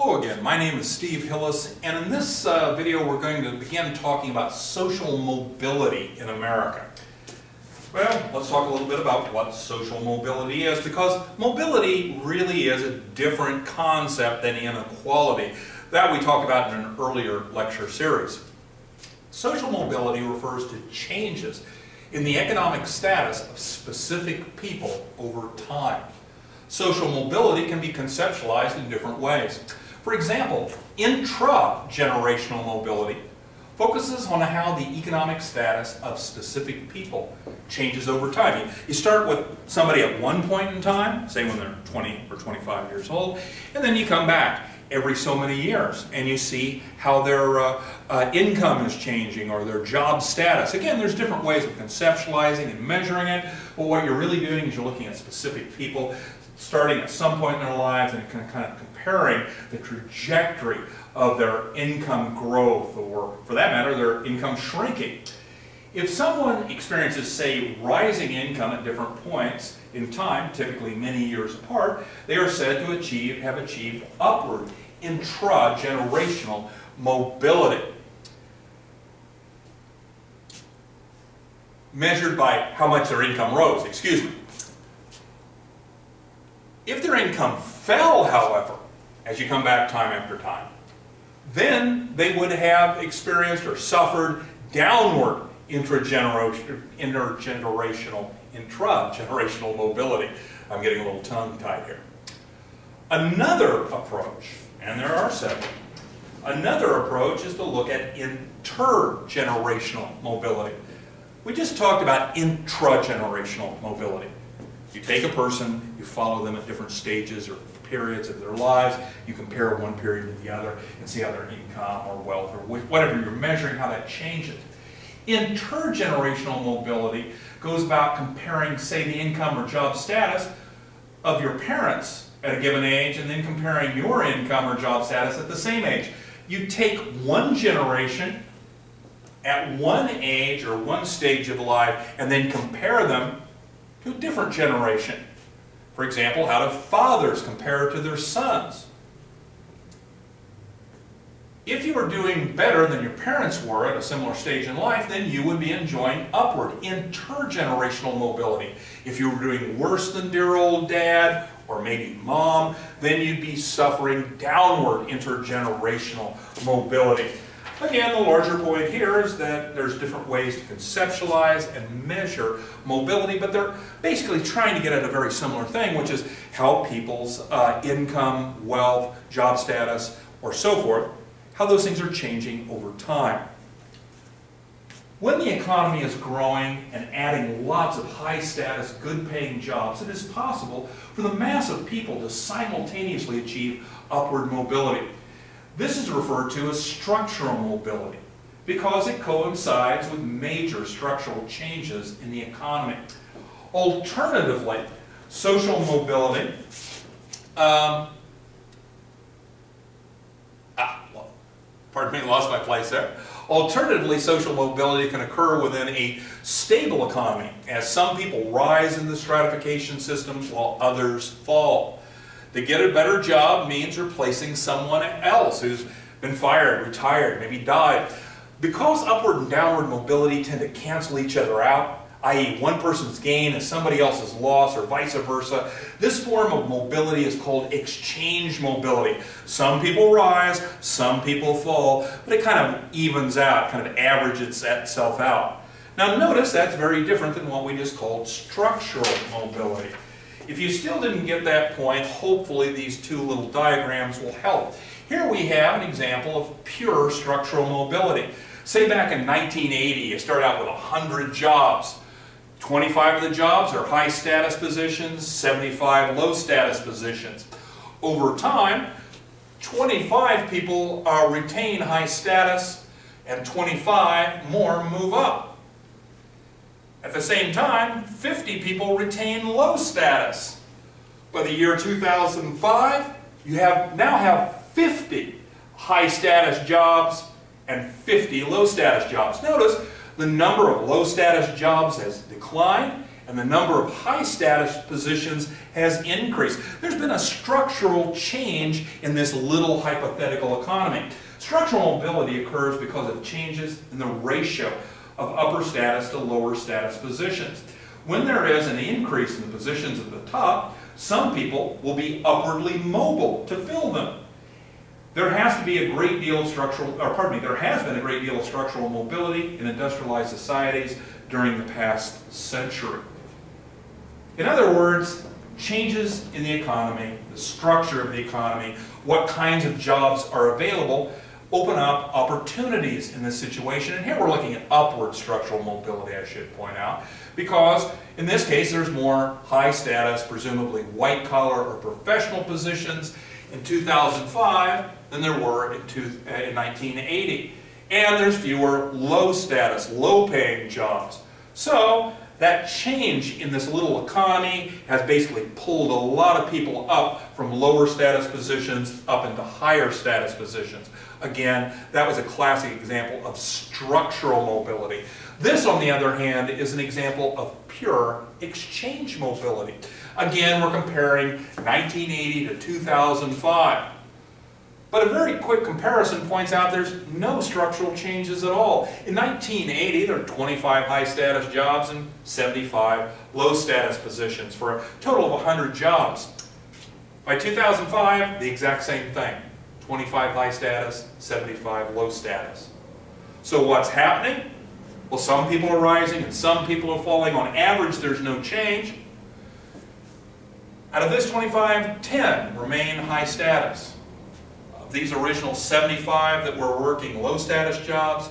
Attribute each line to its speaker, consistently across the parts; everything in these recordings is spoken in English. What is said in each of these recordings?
Speaker 1: Hello again, my name is Steve Hillis, and in this video we're going to begin talking about social mobility in America. Well, let's talk a little bit about what social mobility is, because mobility really is a different concept than inequality that we talked about in an earlier lecture series. Social mobility refers to changes in the economic status of specific people over time. Social mobility can be conceptualized in different ways. For example, intra-generational mobility focuses on how the economic status of specific people changes over time. You start with somebody at one point in time, say when they're 20 or 25 years old, and then you come back every so many years and you see how their income is changing or their job status. Again, there's different ways of conceptualizing and measuring it, but what you're really doing is you're looking at specific people starting at some point in their lives and kind of comparing the trajectory of their income growth, or for that matter, their income shrinking. If someone experiences, say, rising income at different points in time, typically many years apart, they are said to have achieved upward intra-generational mobility, measured by how much their income rose, excuse me. If their income fell, however, as you come back time after time, then they would have experienced or suffered downward intragenerational mobility. I'm getting a little tongue-tied here. Another approach, and there are several, another approach is to look at intergenerational mobility. We just talked about intragenerational mobility. You take a person, you follow them at different stages or periods of their lives, you compare one period to the other and see how their income or wealth or whatever you're measuring, how that changes. Intergenerational mobility goes about comparing, say, the income or job status of your parents at a given age and then comparing your income or job status at the same age. You take one generation at one age or one stage of life and then compare them to a different generation. For example, how do fathers compare to their sons? If you were doing better than your parents were at a similar stage in life, then you would be enjoying upward intergenerational mobility. If you were doing worse than dear old dad or maybe mom, then you'd be suffering downward intergenerational mobility. Again, the larger point here is that there's different ways to conceptualize and measure mobility, but they're basically trying to get at a very similar thing, which is how people's income, wealth, job status, or so forth, how those things are changing over time. When the economy is growing and adding lots of high-status, good-paying jobs, it is possible for the mass of people to simultaneously achieve upward mobility. This is referred to as structural mobility because it coincides with major structural changes in the economy. Alternatively, social mobility, pardon me, lost my place there. Alternatively, social mobility can occur within a stable economy as some people rise in the stratification system while others fall. To get a better job means replacing someone else who's been fired, retired, maybe died. Because upward and downward mobility tend to cancel each other out, i.e. one person's gain is somebody else's loss or vice versa, this form of mobility is called exchange mobility. Some people rise, some people fall, but it kind of evens out, kind of averages itself out. Now notice that's very different than what we just called structural mobility. If you still didn't get that point, hopefully these two little diagrams will help. Here we have an example of pure structural mobility. Say back in 1980, you start out with 100 jobs. 25 of the jobs are high status positions, 75 low status positions. Over time, 25 people retain high status and 25 more move up. At the same time, 50 people retain low status. By the year 2005, you now have 50 high status jobs and 50 low status jobs. Notice the number of low status jobs has declined and the number of high status positions has increased. There's been a structural change in this little hypothetical economy. Structural mobility occurs because of changes in the ratio of upper status to lower status positions. When there is an increase in the positions at the top, some people will be upwardly mobile to fill them. There has been a great deal of structural mobility in industrialized societies during the past century. In other words, changes in the economy, the structure of the economy, what kinds of jobs are available, open up opportunities in this situation. And here we're looking at upward structural mobility, I should point out, because in this case there's more high status, presumably white collar or professional positions in 2005 than there were in 1980. And there's fewer low status, low paying jobs. So that change in this little economy has basically pulled a lot of people up from lower status positions up into higher status positions. Again, that was a classic example of structural mobility. This, on the other hand, is an example of pure exchange mobility. Again, we're comparing 1980 to 2005. But a very quick comparison points out there's no structural changes at all. In 1980, there were 25 high-status jobs and 75 low-status positions for a total of 100 jobs. By 2005, the exact same thing. 25 high-status, 75 low-status. So what's happening? Well, some people are rising and some people are falling. On average, there's no change. Out of this 25, 10 remain high status. Of these original 75 that were working low status jobs,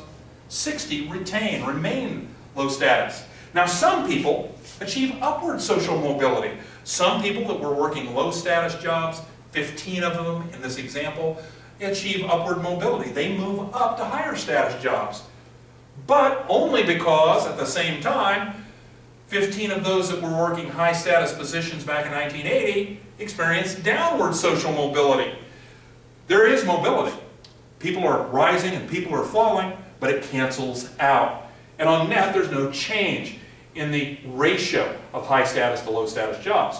Speaker 1: 60 remain low status. Now some people achieve upward social mobility. Some people that were working low status jobs, 15 of them in this example, achieve upward mobility. They move up to higher status jobs. But only because at the same time 15 of those that were working high status positions back in 1980 experienced downward social mobility. There is mobility. People are rising and people are falling, but it cancels out. And on net, there's no change in the ratio of high status to low status jobs.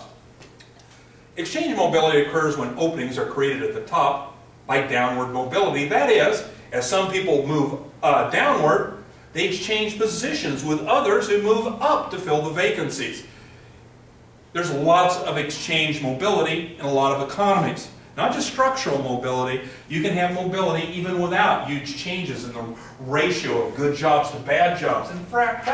Speaker 1: Exchange mobility occurs when openings are created at the top by downward mobility. That is, as some people move downward, they exchange positions with others who move up to fill the vacancies. There's lots of exchange mobility in a lot of economies. Not just structural mobility, you can have mobility even without huge changes in the ratio of good jobs to bad jobs. In fact,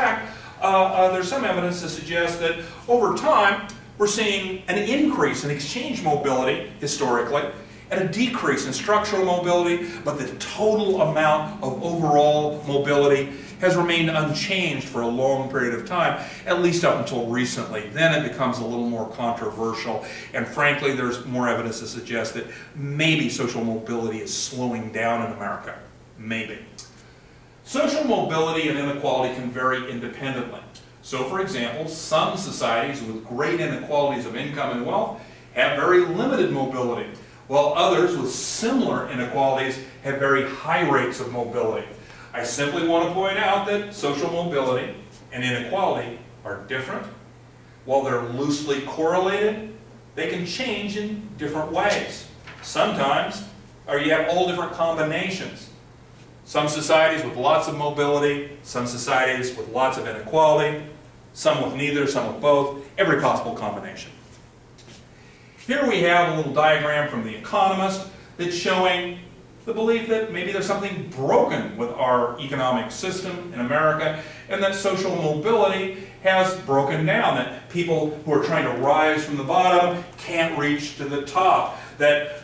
Speaker 1: there's some evidence to suggest that over time, we're seeing an increase in exchange mobility, historically, and a decrease in structural mobility, but the total amount of overall mobility has remained unchanged for a long period of time, at least up until recently. Then it becomes a little more controversial, and frankly, there's more evidence to suggest that maybe social mobility is slowing down in America. Maybe. Social mobility and inequality can vary independently. So, for example, some societies with great inequalities of income and wealth have very limited mobility, while others with similar inequalities have very high rates of mobility. I simply want to point out that social mobility and inequality are different. While they're loosely correlated, they can change in different ways. Sometimes, or you have all different combinations. Some societies with lots of mobility, some societies with lots of inequality, some with neither, some with both, every possible combination. Here we have a little diagram from The Economist that's showing the belief that maybe there's something broken with our economic system in America and that social mobility has broken down, that people who are trying to rise from the bottom can't reach to the top, that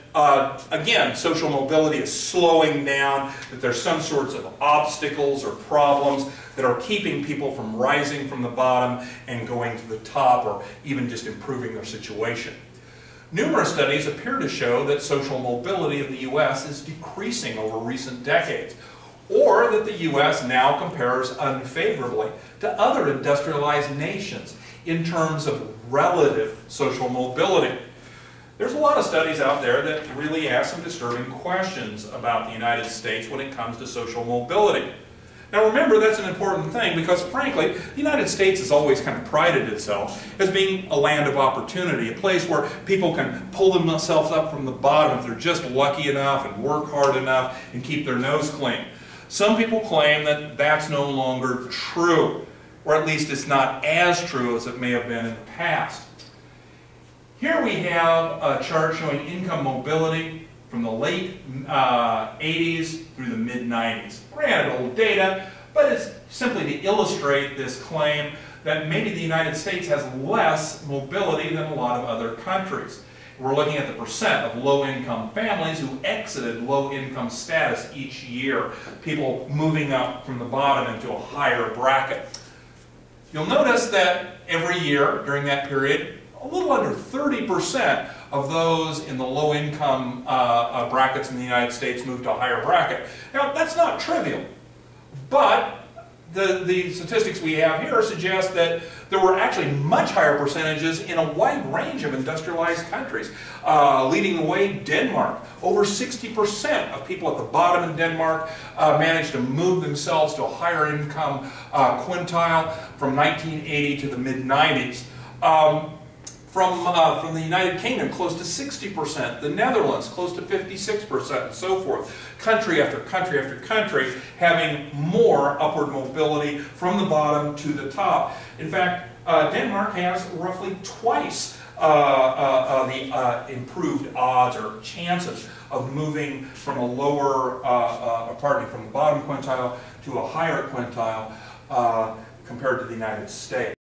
Speaker 1: again, social mobility is slowing down, that there's some sorts of obstacles or problems that are keeping people from rising from the bottom and going to the top or even just improving their situation. Numerous studies appear to show that social mobility of the U.S. is decreasing over recent decades, or that the U.S. now compares unfavorably to other industrialized nations in terms of relative social mobility. There's a lot of studies out there that really ask some disturbing questions about the United States when it comes to social mobility. Now remember, that's an important thing because frankly, the United States has always kind of prided itself as being a land of opportunity, a place where people can pull themselves up from the bottom if they're just lucky enough and work hard enough and keep their nose clean. Some people claim that that's no longer true, or at least it's not as true as it may have been in the past. Here we have a chart showing income mobility from the late 80s through the mid-90s. Granted, old data, but it's simply to illustrate this claim that maybe the United States has less mobility than a lot of other countries. We're looking at the percent of low-income families who exited low-income status each year, people moving up from the bottom into a higher bracket. You'll notice that every year during that period, a little under 30% of those in the low-income brackets in the United States moved to a higher bracket. Now, that's not trivial, but the statistics we have here suggest that there were actually much higher percentages in a wide range of industrialized countries. Leading the way, Denmark. Over 60% of people at the bottom in Denmark managed to move themselves to a higher income quintile from 1980 to the mid-90s. From the United Kingdom, close to 60%, the Netherlands, close to 56%, and so forth. Country after country after country having more upward mobility from the bottom to the top. In fact, Denmark has roughly twice the improved odds or chances of moving from a lower, from the bottom quintile to a higher quintile compared to the United States.